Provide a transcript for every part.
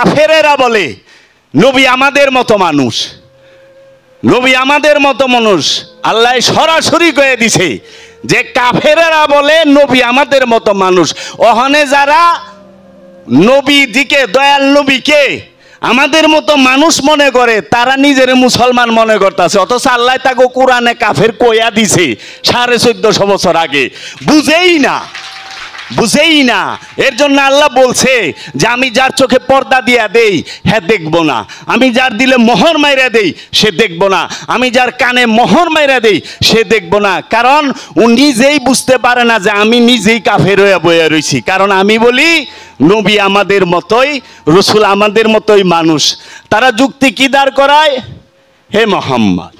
কাফেরেরা বলে নবী আমাদের মতো মানুষ, নবী আমাদের মতো মানুষ। আল্লাহ সরাসরি কয়ে দিছে যে কাফেরেরা বলে নবী আমাদের মতো মানুষ। ওখানে যারা নবী দিকে, দয়াল নবীকে আমাদের মতো মানুষ মনে করে, তারা নিজের মুসলমান মনে করতেছে, অথচ আল্লাহ তাকে কোরআনে কাফের কইয়া দিছে 1450 বছর আগে। বুঝেই না, বুঝেই না। এর জন্য আল্লাহ বলছে যে আমি যার চোখে পর্দা দিয়া দেই হ্যাঁ দেখবো না, আমি যার দিলে মোহর মাইরা দেই সে দেখবো না, আমি যার কানে মোহর মাইরা দেই সে দেখবো না। কারণ ও নিজেই বুঝতে পারে না যে আমি নিজেই কাফের হয়ে বইয়া রয়েছি। কারণ আমি বলি নবী আমাদের মতোই, রসুল আমাদের মতোই মানুষ। তারা যুক্তি কি দাঁড় করায়, হে মোহাম্মদ,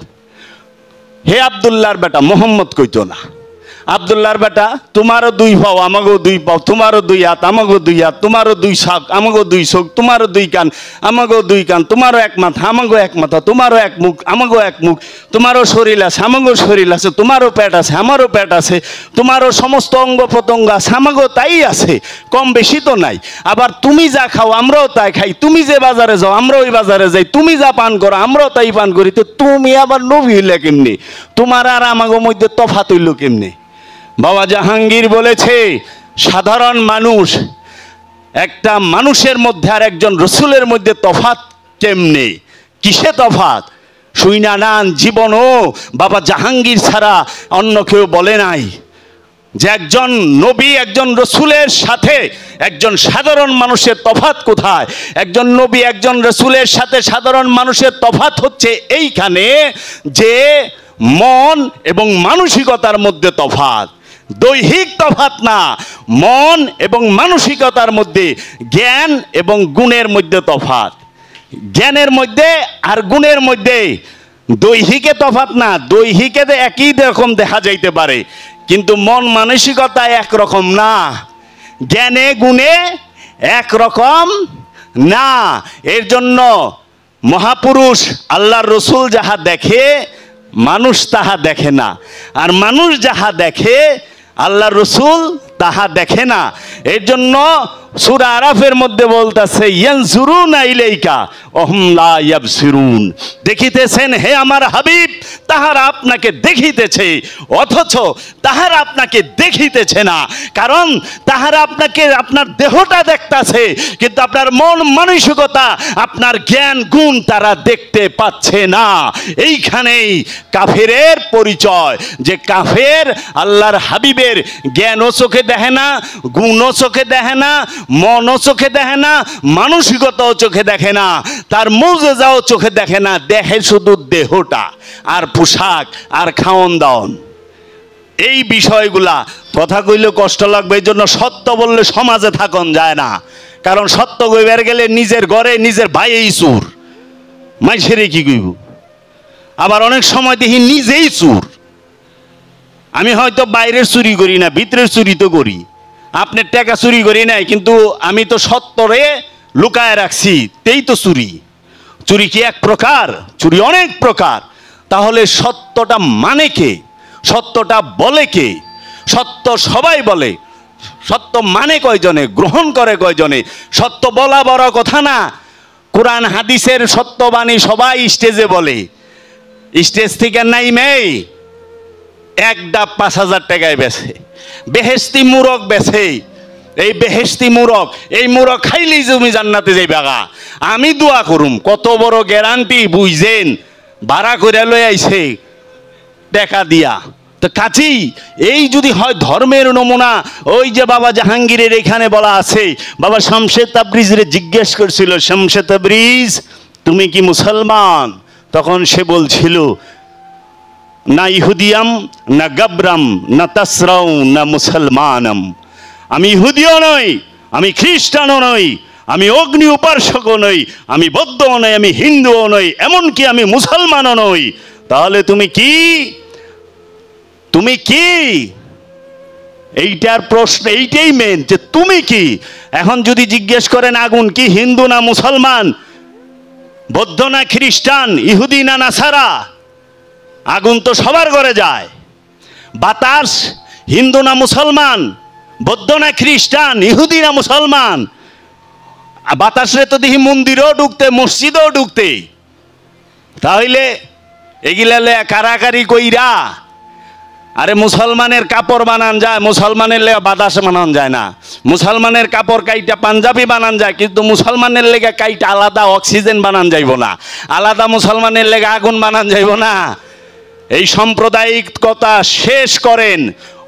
হে আব্দুল্লাহর বেটা, মোহাম্মদ কইতো না, আব্দুল্লাহর বেটা, তোমারও 2 পাও আমাকেও 2 পাও, তোমারও 2 হাত আমাকেও 2 হাত, তোমারও 2 চোখ আমাকেও 2 চোখ, তোমারও 2 কান আমাকেও 2 কান, তোমারও 1 মাথা আমাকেও 1 মাথা, তোমারও 1 মুখ আমাকেও 1 মুখ, তোমারও শরীর আছে আমাকেও শরীর আছে, তোমারও পেট আছে আমারও পেট আছে, তোমারও সমস্ত অঙ্গ প্রত্যঙ্গ আছে আমাকেও তাই আছে, কম বেশি তো নাই। আবার তুমি যা খাও আমরাও তাই খাই, তুমি যে বাজারে যাও আমরাও ওই বাজারে যাই, তুমি যা পান করো আমরাও তাই পান করি। তো তুমি আবার নবী হইলে কেমনি? তোমার আর আমাদের মধ্যে তফাৎ হইল কেমনি? বাবা জাহাঙ্গীর বলেছে সাধারণ মানুষ, একটা মানুষের মধ্যে আর একজন রসুলের মধ্যে তফাৎ কেমনে, কিসে তফাৎ? শুইনা নান জীবনও বাবা জাহাঙ্গীর ছাড়া অন্য কেউ বলে নাই যে একজন নবী একজন রসুলের সাথে একজন সাধারণ মানুষের তফাৎ কোথায়। একজন নবী একজন রসুলের সাথে সাধারণ মানুষের তফাৎ হচ্ছে এইখানে যে মন এবং মানসিকতার মধ্যে তফাৎ, দৈহিক তফাৎ না, মন এবং মানসিকতার মধ্যে, জ্ঞান এবং গুণের মধ্যে তফাৎ। জ্ঞানের মধ্যে আর গুণের মধ্যে, দৈহিকে তফাৎ না, দৈহিকে একই রকম দেখা যাইতে পারে কিন্তু মন মানসিকতা একরকম না, জ্ঞানে গুণে একরকম না। এর জন্য মহাপুরুষ আল্লাহর রসুল যাহা দেখে মানুষ তাহা দেখে না, আর মানুষ যাহা দেখে আল্লাহর রসুল তাহা দেখে না। এর জন্য সূরা আরাফের মধ্যে বলতেছে ইয়ানজুরুনা ইলাইকা ওহুম লা ইয়াবসিরুন, দেখিতেছেন হে আমার হাবিব, তাহারা আপনাকে দেখিতেছে অথচ তাহারা আপনাকে দেখিতেছে না। কারণ তাহারা আপনাকে আপনার দেহটা দেখতাছে কিন্তু আপনার মন মানসিকতা, আপনার জ্ঞান গুণ তারা দেখতে পাচ্ছে না। এইখানেই কাফেরের পরিচয়, যে কাফের আল্লাহর হাবিবের জ্ঞানও চোখে দেখে না, গুণও চোখে দেখে না, মনও চোখে দেখে না, মানসিকতাও চোখে দেখে না, তার মুজিজাও চোখে দেখে না, দেখে শুধু দেহটা আর পোশাক আর খাওন দাওন। এই বিষয়গুলা কথা কইলে কষ্ট লাগবে, এই জন্য সত্য বললে সমাজে থাকন যায় না। কারণ সত্য কইবার গেলে নিজের ঘরে নিজের ভাইই চোর, মাইসেরে কি কইব? আবার অনেক সময় দেখি নিজেই চোর। আমি হয়তো বাইরের চুরি করি না, ভিতরের চুরি তো করি। আপনার টাকা চুরি করি নাই কিন্তু আমি তো সত্যরে লুকায় রাখছি, তেই তো চুরি। চুরি কি এক প্রকার? চুরি অনেক প্রকার। তাহলে সত্যটা মানে কে? সত্যটা বলে কে? সত্য সবাই বলে, সত্য মানে কয়জনে, গ্রহণ করে কয়জনে? সত্য বলা বড় কথা না, কোরআন হাদিসের সত্যবাণী সবাই স্টেজে বলে, স্টেজ থেকে নাইমেই 1 ডাব 5000 টাকায় বেছে, বেহেশতি মুরগ বেছে। এই বেহেশতি মুরগ, এই মুরগ খাইলেই তুমি জান্নাতে যাইবা। আমি দোয়া করুম, কত বড় গ্যারান্টি বুঝছেন, ভাড়া করে লই আইছে টাকা দিয়া। তো কাছেই এই যদি হয় ধর্মের নমুনা, ওই যে বাবা জাহাঙ্গীরের এখানে বলা আছে, বাবা শামসে তাবরিজরে জিজ্ঞেস করছিল, শামসে তাবরিজ তুমি কি মুসলমান? তখন সে বলছিল না ইহুদিয়াম না গাবরাম না তাসরাউ না মুসলমানম, আমি ইহুদিও নই, আমি খ্রিস্টানও নই, আমি অগ্নি উপাসকও নই, আমি বৌদ্ধও নই, আমি হিন্দুও নই, এমনকি আমি মুসলমানও নই। তাহলে তুমি কি? তুমি কি? এইটার প্রশ্ন, এইটাই মেন, যে তুমি কি? এখন যদি জিজ্ঞেস করেন আগুন কি হিন্দু না মুসলমান, বৌদ্ধ না খ্রিস্টান, ইহুদি না নাসারা, আগুন তো সবার ঘরে যায়। বাতাস হিন্দু না মুসলমান, বৌদ্ধ না খ্রিস্টান, ইহুদি না মুসলমান, বাতাসে তো দেখি মন্দিরেও ঢুকতে, মসজিদেও ঢুকতে। তাহলে এগুলা কারাকারি কইরা, আরে মুসলমানের কাপড় বানান যায়, মুসলমানের লেগে বাতাস বানান যায় না। মুসলমানের কাপড় কাইটা পাঞ্জাবি বানান যায়, কিন্তু মুসলমানের লেগে কাইটা আলাদা অক্সিজেন বানান যাইব না, আলাদা মুসলমানের লেগে আগুন বানান যাইব না। এই সাম্প্রদায়িকতা শেষ করেন,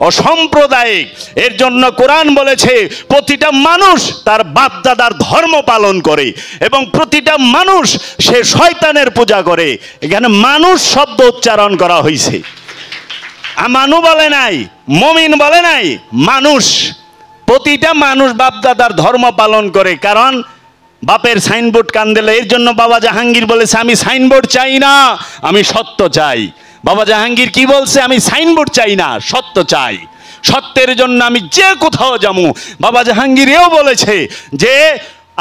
অসাম্প্রদায়িক। এর জন্য কোরআন বলেছে প্রতিটা মানুষ তার বাপ দাদার ধর্ম পালন করে এবং প্রতিটা মানুষ সে শয়তানের পূজা করে। এখানে মানুষ শব্দ উচ্চারণ করা হয়েছে, মানু বলে নাই, মমিন বলে নাই, মানুষ। প্রতিটা মানুষ বাপ দাদার ধর্ম পালন করে, কারণ বাপের সাইনবোর্ড কান্দেলে। এর জন্য বাবা জাহাঙ্গীর বলেছে আমি সাইনবোর্ড চাই না, আমি সত্য চাই। বাবা জাহাঙ্গীর কি বলছে? আমি সাইনবোর্ড চাই না, সত্য চাই। সত্যের জন্য আমি যে কোথাও যাবো। বাবা জাহাঙ্গীর এও বলেছে যে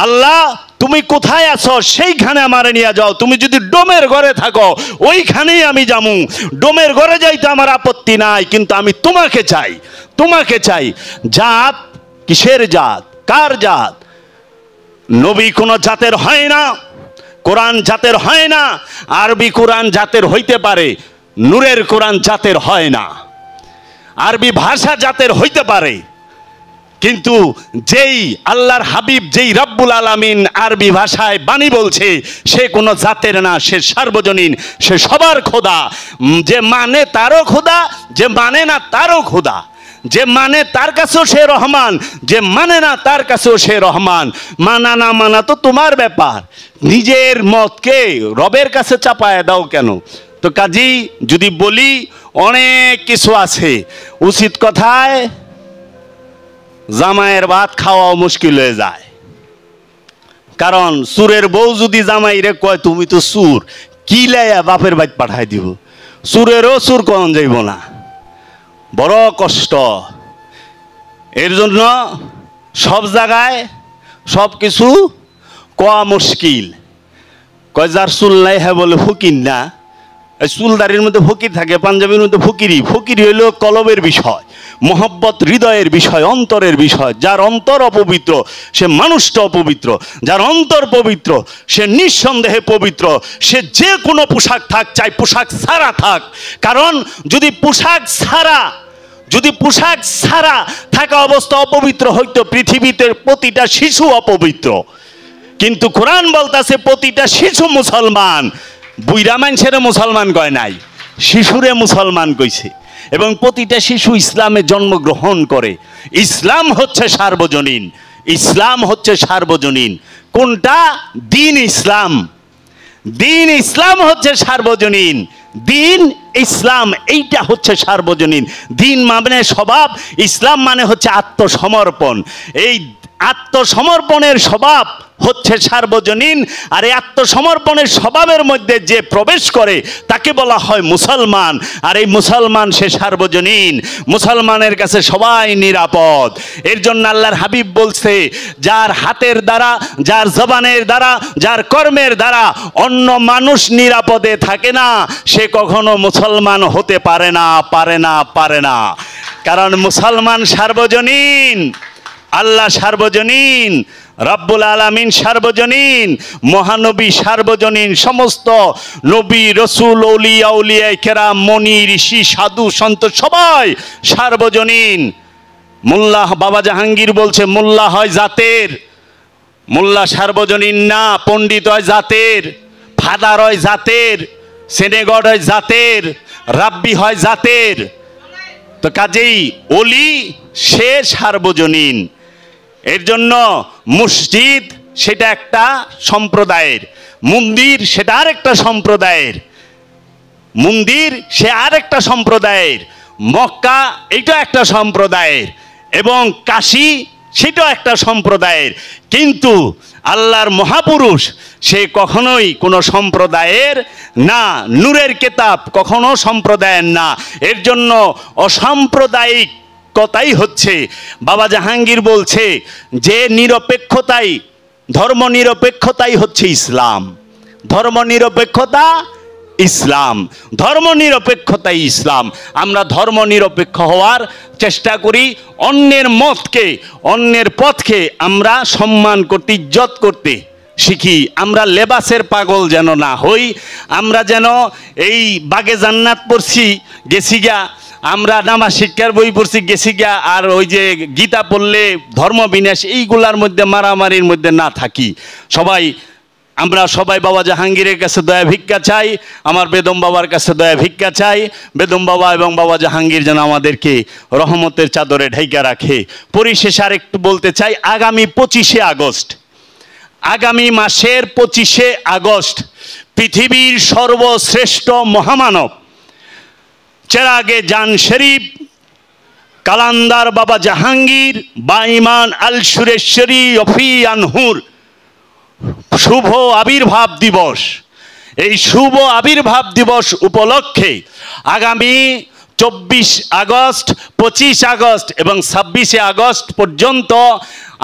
আল্লাহ তুমি কোথায় আছো সেইখানে আমারে নিয়ে যাও, তুমি যদি ডোমের ঘরে থাকো ওইখানেই আমি যাবো। ডোমের ঘরে যাইতে আমার আপত্তি নাই, কিন্তু আমি তোমাকে চাই, তোমাকে চাই। জাত কিসের জাত? কার জাত? নবী কোনো জাতের হয় না, কোরআন জাতের হয় না। আরবি কোরআন জাতের হইতে পারে, নূরের কোরআন জাতের হয় না। আরবি ভাষা জাতের হইতে পারে, কিন্তু যেই আল্লাহর হাবিব, যেই রব্বুল আলামিন আরবি ভাষায় বাণী বলছে, সে কোনো জাতের না, সে সার্বজনীন, সে সবার খোদা। যে মানে তারও খোদা, যে মানে না তারও খোদা। যে মানে তার কাছেও সে রহমান, যে মানে না তার কাছেও সে রহমান। মানা না মানা তো তোমার ব্যাপার, নিজের মতকে রবের কাছে চাপায় দাও কেন? তো কাজী যদি বলি অনেক কিছু আছে। উচিত কথায় জামাইয়ের ভাত খাওয়াও মুশকিল হয়ে যায়, কারণ সুরের বউ যদি জামাইরে কয় তুমি তো সুর, কি লাইয়া বাপের বাড়ি পাঠাই দিব? সুরেরও সুর কন যাইব না, বড় কষ্ট। এর জন্য সব জায়গায় সব কিছু কোয়া মুশকিল। কয় যার চুল নাই হ্যাঁ বলে ফকির না। চুলদারির মধ্যে ফকির থাকে, পাঞ্জাবির মধ্যে ফকিরি। ফকিরি হইল কলবের বিষয়, মোহব্বত হৃদয়ের বিষয়, অন্তরের বিষয়। যার অন্তর অপবিত্র সে মানুষটা অপবিত্র, যার অন্তর পবিত্র সে নিঃসন্দেহে পবিত্র। সে যে কোনো পোশাক থাক, চাই পোশাক ছাড়া থাক। কারণ যদি পোশাক ছাড়া থাকা অবস্থা অপবিত্র হইতো, পৃথিবীতে প্রতিটা শিশু অপবিত্র। কিন্তু কোরআন বলতেছে প্রতিটা শিশু মুসলমান। বুইরা মানুষের মুসলমান কয় নাই, শিশুরে মুসলমান কইছে। এবং প্রতিটা শিশু ইসলামে জন্মগ্রহণ করে। ইসলাম হচ্ছে সার্বজনীন, ইসলাম হচ্ছে সার্বজনীন। কোনটা? দিন ইসলাম। দিন ইসলাম হচ্ছে সার্বজনীন, দিন ইসলাম এইটা হচ্ছে সার্বজনীন। দিন মানে স্বভাব, ইসলাম মানে হচ্ছে আত্মসমর্পণ। এই আত্মসমর্পণের স্বভাব হচ্ছে সার্বজনীন। আর এই আত্মসমর্পণের স্বভাবের মধ্যে যে প্রবেশ করে তাকে বলা হয় মুসলমান। আর এই মুসলমান সে সার্বজনীন, মুসলমানের কাছে সবাই নিরাপদ। এর জন্য আল্লাহর হাবিব বলছে, যার হাতের দ্বারা, যার জবানের দ্বারা, যার কর্মের দ্বারা অন্য মানুষ নিরাপদে থাকে না, সে কখনো মুসলমান হতে পারে না, পারে না, পারে না। কারণ মুসলমান সার্বজনীন, আল্লাহ সার্বজনীন, রব্বুল আলামিন সার্বজনীন, মহানবী সার্বজনীন। সমস্ত নবী, রসুল, আউলিয়া, আউলিয়ায়ে কেরাম, মনি, ঋষি, সাধু, সন্ত সবাই সার্বজনীন। মোল্লা বাবা জাহাঙ্গীর বলছে মোল্লা হয় জাতের, মোল্লা সার্বজনীন না। পণ্ডিত হয় জাতের, ফাদার হয় জাতের, সেনেগড হয় জাতের, রাব্বি হয় জাতের। তো কাজেই অলি সে সার্বজনীন। এর জন্য মসজিদ সেটা একটা সম্প্রদায়ের, মন্দির সেটা আর একটা সম্প্রদায়ের, মন্দির সে আর একটা সম্প্রদায়ের, মক্কা এটা একটা সম্প্রদায়ের, এবং কাশী সেটাও একটা সম্প্রদায়ের। কিন্তু আল্লাহর মহাপুরুষ সে কখনোই কোনো সম্প্রদায়ের না, নূরের কেতাব কখনো সম্প্রদায়ের না। এর জন্য অসাম্প্রদায়িক কথাই হচ্ছে, বাবা জাহাঙ্গীর বলছে যে ধর্ম নিরপেক্ষতাই হচ্ছে ইসলাম। ধর্ম নিরপেক্ষতা ইসলাম, ধর্মনিরপেক্ষতাই ইসলাম। আমরা ধর্মনিরপেক্ষ হওয়ার চেষ্টা করি, অন্যের মতকে, অন্যের পথকে আমরা সম্মান করতে, ইজ্জত করতে শিখি। আমরা লেবাসের পাগল যেন না হই, আমরা যেন এই বাগে জান্নাত পড়ছি গেছি গা, আমরা নামাজ শিক্ষার বই পড়ছি গেছি গা, আর ওই যে গীতা পড়লে ধর্মবিনাশ, এইগুলার মধ্যে মারামারির মধ্যে না থাকি। আমরা সবাই বাবা জাহাঙ্গীরের কাছে দয়া ভিক্ষা চাই, আমার বেদম বাবার কাছে দয়া ভিক্ষা চাই। বেদম বাবা এবং বাবা জাহাঙ্গীর যেন আমাদেরকে রহমতের চাদরে ঢাইকা রাখে। পরিশেষে আর একটু বলতে চাই, আগামী 25শে আগস্ট, আগামী মাসের 25শে আগস্ট পৃথিবীর সর্বশ্রেষ্ঠ মহামানব চেরাগে জান শরীফ কালান্দার বাবা জাহাঙ্গীর বাঈমান আল সুরেশ্বরী অফি আনহুর শুভ আবির্ভাব দিবস। এই শুভ আবির্ভাব দিবস উপলক্ষে আগামী 24 আগস্ট, 25 আগস্ট এবং 26শে আগস্ট পর্যন্ত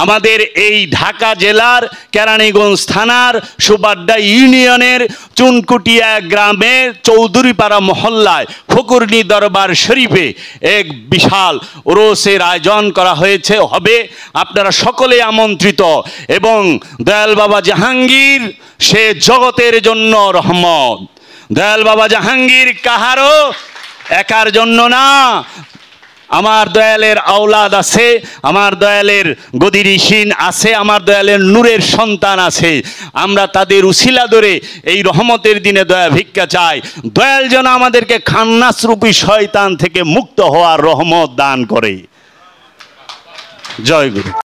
আমাদের এই ঢাকা জেলার কেরানীগঞ্জ থানার সুবাড্ডা ইউনিয়নের চুনকুটিয়া গ্রামের চৌধুরীপাড়া মহল্লায় ফকুরনি দরবার শরীফে এক বিশাল ওরসের আয়োজন করা হয়েছে, হবে। আপনারা সকলে আমন্ত্রিত। এবং দয়াল বাবা জাহাঙ্গীর সে জগতের জন্য রহমত। দয়াল বাবা জাহাঙ্গীর কাহারও একার জন্য না, আমার দয়ালের আওলাদ আছে, আমার দয়ালের গদিরিসিন আছে, আমার দয়ালের নূরের সন্তান আছে। আমরা তাদের উসিলা ধরে এই রহমতের দিনে দয়া ভিক্ষা চাই। দয়াল যেন আমাদেরকে খান্নাসরূপী শয়তান থেকে মুক্ত হওয়ার রহমত দান করে। জয় গুরু।